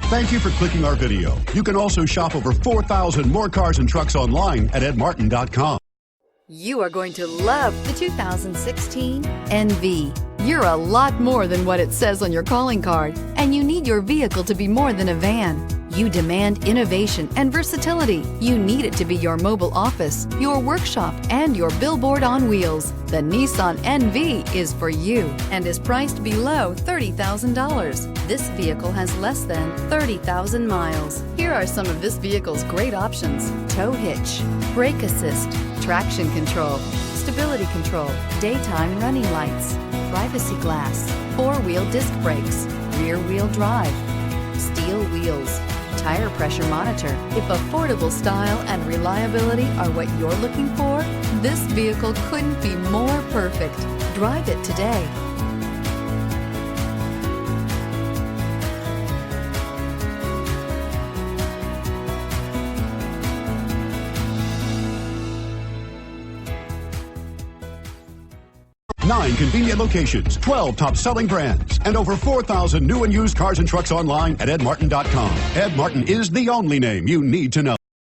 Thank you for clicking our video. You can also shop over 4,000 more cars and trucks online at edmartin.com. You are going to love the 2016 NV. You're a lot more than what it says on your calling card, and you need your vehicle to be more than a van. You demand innovation and versatility. You need it to be your mobile office, your workshop, and your billboard on wheels. The Nissan NV is for you and is priced below $30,000. This vehicle has less than 30,000 miles. Here are some of this vehicle's great options: tow hitch, brake assist, traction control, stability control, daytime running lights, privacy glass, four-wheel disc brakes, rear-wheel drive, steel wheels, tire pressure monitor. If affordable style and reliability are what you're looking for, this vehicle couldn't be more perfect. Drive it today. Nine convenient locations, 12 top-selling brands, and over 4,000 new and used cars and trucks online at edmartin.com. Ed Martin is the only name you need to know.